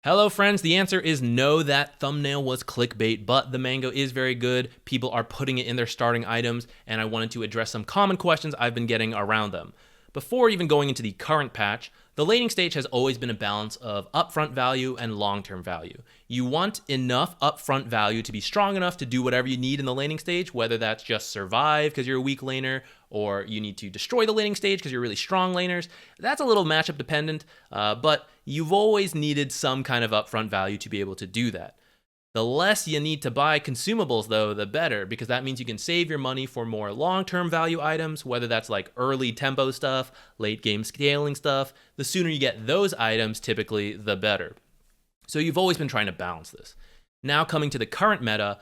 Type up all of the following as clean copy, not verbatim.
Hello friends, the answer is no, that thumbnail was clickbait, but the mango is very good. People are putting it in their starting items, and I wanted to address some common questions I've been getting around them. Before even going into the current patch, the laning stage has always been a balance of upfront value and long-term value. You want enough upfront value to be strong enough to do whatever you need in the laning stage, whether that's just survive because you're a weak laner, or you need to destroy the laning stage because you're really strong laners. That's a little matchup dependent, but you've always needed some kind of upfront value to be able to do that. The less you need to buy consumables, though, the better, because that means you can save your money for more long-term value items, whether that's like early tempo stuff, late game scaling stuff. The sooner you get those items, typically, the better. So you've always been trying to balance this. Now coming to the current meta,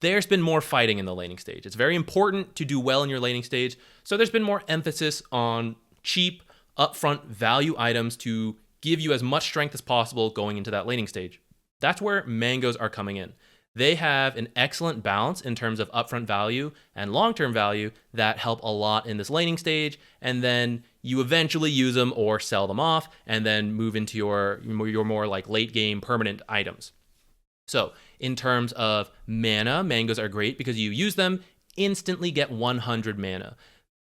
there's been more fighting in the laning stage. It's very important to do well in your laning stage, so there's been more emphasis on cheap, upfront value items to give you as much strength as possible going into that laning stage. That's where mangoes are coming in. They have an excellent balance in terms of upfront value and long-term value that help a lot in this laning stage, and then you eventually use them or sell them off and then move into your more like late game permanent items. So in terms of mana, mangoes are great because you use them, instantly get 100 mana.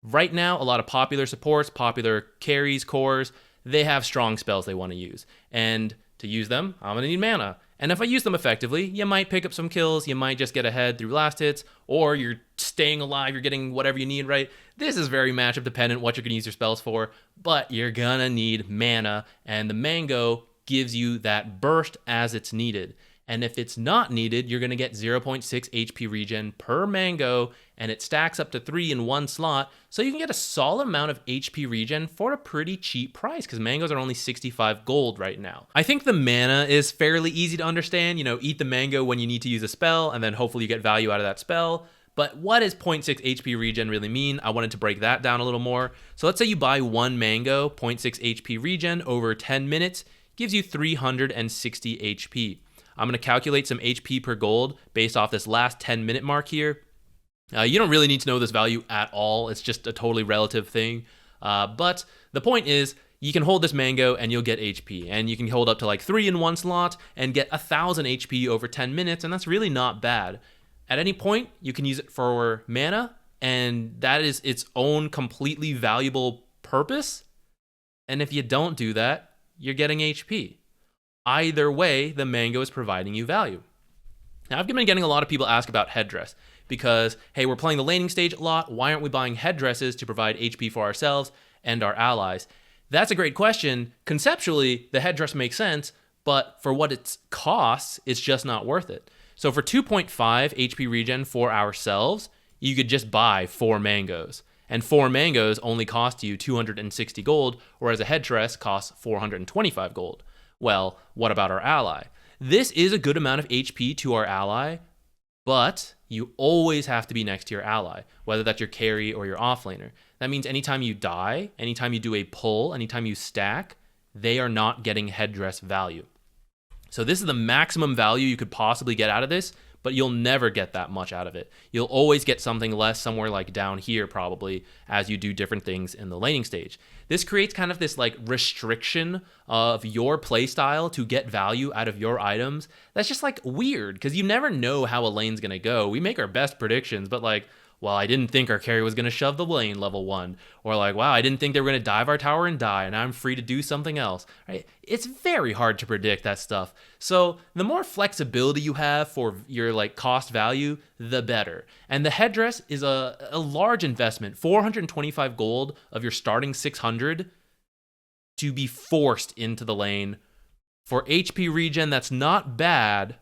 Right now, a lot of popular supports, popular carries, cores, they have strong spells they want to use. And to use them, I'm going to need mana. And if I use them effectively, you might pick up some kills, you might just get ahead through last hits, or you're staying alive, you're getting whatever you need, right? This is very matchup dependent, what you're going to use your spells for, but you're going to need mana, and the mango gives you that burst as it's needed. And if it's not needed, you're going to get 0.6 HP regen per mango, and it stacks up to 3 in one slot, so you can get a solid amount of HP regen for a pretty cheap price, because mangoes are only 65 gold right now. I think the mana is fairly easy to understand. You know, eat the mango when you need to use a spell, and then hopefully you get value out of that spell. But what does 0.6 HP regen really mean? I wanted to break that down a little more. So let's say you buy one mango, 0.6 HP regen over 10 minutes, gives you 360 HP. I'm going to calculate some HP per gold based off this last 10-minute mark here. You don't really need to know this value at all. It's just a totally relative thing. But the point is, you can hold this mango and you'll get HP. And you can hold up to like 3 in one slot and get 1,000 HP over 10 minutes, and that's really not bad. At any point, you can use it for mana, and that is its own completely valuable purpose. And if you don't do that, you're getting HP. Either way, the mango is providing you value. Now, I've been getting a lot of people ask about headdress because, hey, we're playing the laning stage a lot. Why aren't we buying headdresses to provide HP for ourselves and our allies? That's a great question. Conceptually, the headdress makes sense, but for what it costs, it's just not worth it. So for 2.5 HP regen for ourselves, you could just buy 4 mangoes. And 4 mangoes only cost you 260 gold, whereas a headdress costs 425 gold. Well, what about our ally? This is a good amount of HP to our ally, but you always have to be next to your ally, whether that's your carry or your offlaner. That means anytime you die, anytime you do a pull, anytime you stack, they are not getting headdress value. So this is the maximum value you could possibly get out of this, but you'll never get that much out of it. You'll always get something less somewhere like down here probably as you do different things in the laning stage. This creates kind of this like restriction of your playstyle to get value out of your items. That's just like weird because you never know how a lane's gonna go. We make our best predictions, but like, well, I didn't think our carry was going to shove the lane level 1. Or like, wow, I didn't think they were going to dive our tower and die, and now I'm free to do something else. Right? It's very hard to predict that stuff. So the more flexibility you have for your like cost value, the better. And the headdress is a large investment, 425 gold of your starting 600 to be forced into the lane for HP regen that's not bad,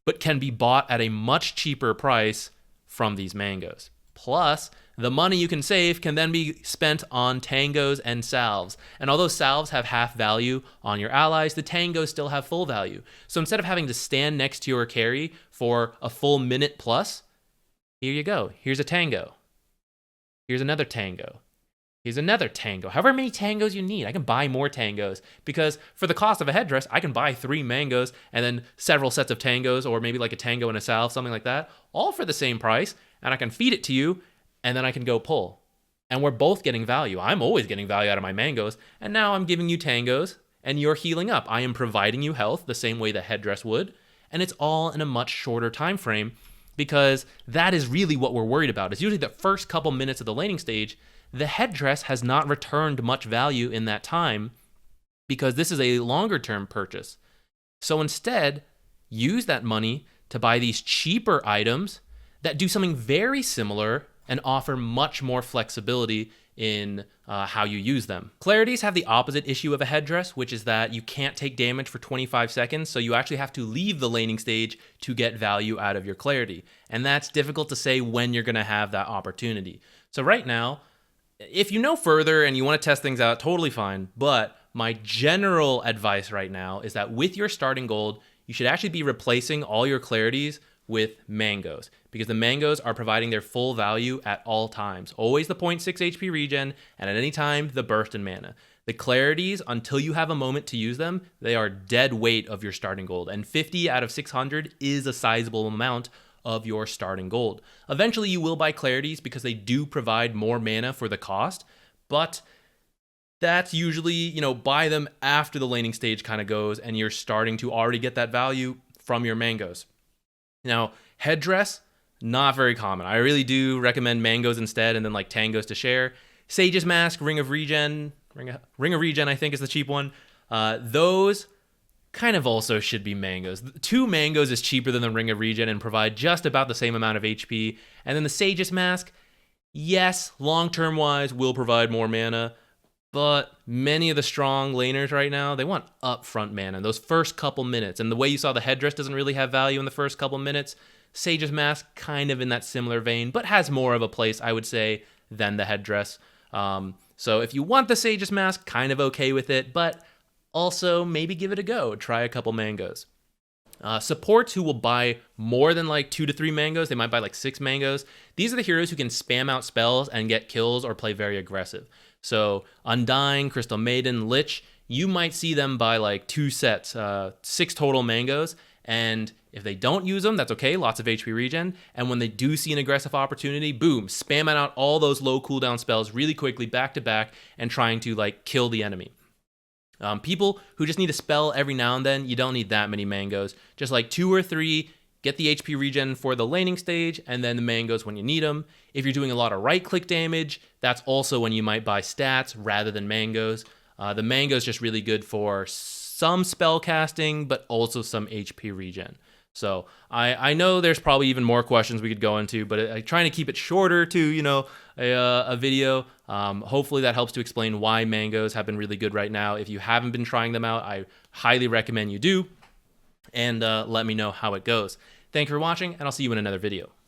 but can be bought at a much cheaper price from these mangoes. Plus, the money you can save can then be spent on tangos and salves. And although salves have half value on your allies, the tangos still have full value. So instead of having to stand next to your carry for a full minute plus, here you go. Here's a tango. Here's another tango. Here's another tango. However many tangos you need, I can buy more tangos because for the cost of a headdress, I can buy 3 mangoes and then several sets of tangos, or maybe like a tango and a salve, something like that, all for the same price, and I can feed it to you, and then I can go pull. And we're both getting value. I'm always getting value out of my mangoes, and now I'm giving you tangos, and you're healing up. I am providing you health the same way the headdress would, and it's all in a much shorter time frame, because that is really what we're worried about. It's usually the first couple minutes of the laning stage. The headdress has not returned much value in that time because this is a longer term purchase. So instead, use that money to buy these cheaper items that do something very similar and offer much more flexibility in how you use them. Clarities have the opposite issue of a headdress, which is that you can't take damage for 25 seconds, so you actually have to leave the laning stage to get value out of your clarity. And that's difficult to say when you're gonna have that opportunity. So right now, if you know further and you wanna test things out, totally fine. But my general advice right now is that with your starting gold, you should actually be replacing all your clarities with mangoes, because the mangoes are providing their full value at all times. Always the 0.6 HP regen, and at any time, the burst in mana. The clarities, until you have a moment to use them, they are dead weight of your starting gold, and 50 out of 600 is a sizable amount of your starting gold. Eventually, you will buy clarities because they do provide more mana for the cost, but that's usually, buy them after the laning stage kind of goes, and you're starting to already get that value from your mangoes. Now, headdress, not very common. I really do recommend mangoes instead, and then like tangos to share. Sage's Mask, Ring of Regen, I think is the cheap one. Those kind of also should be mangoes. 2 mangoes is cheaper than the Ring of Regen and provide just about the same amount of HP. And then the Sage's Mask, yes, long-term wise will provide more mana, but many of the strong laners right now, they want upfront mana, those first couple minutes. And the way you saw the headdress doesn't really have value in the first couple minutes. Sage's Mask, kind of in that similar vein, but has more of a place, I would say, than the headdress. So if you want the Sage's Mask, kind of okay with it, but also maybe give it a go. Try a couple mangoes. Supports who will buy more than like 2 to 3 mangoes, they might buy like 6 mangoes. These are the heroes who can spam out spells and get kills or play very aggressive. So Undying, Crystal Maiden, Lich, you might see them buy like 2 sets, 6 total mangoes. And if they don't use them, that's okay, lots of HP regen. And when they do see an aggressive opportunity, boom, spamming out all those low cooldown spells really quickly back to back and trying to like kill the enemy. People who just need a spell every now and then, you don't need that many mangoes. Just like 2 or 3, get the HP regen for the laning stage, and then the mangoes when you need them. If you're doing a lot of right-click damage, that's also when you might buy stats rather than mangoes. The mango's just really good for some spell casting, but also some HP regen. So I know there's probably even more questions we could go into, but I'm trying to keep it shorter to, a video. Hopefully that helps to explain why mangoes have been really good right now. If you haven't been trying them out, I highly recommend you do. And let me know how it goes. Thank you for watching, and I'll see you in another video.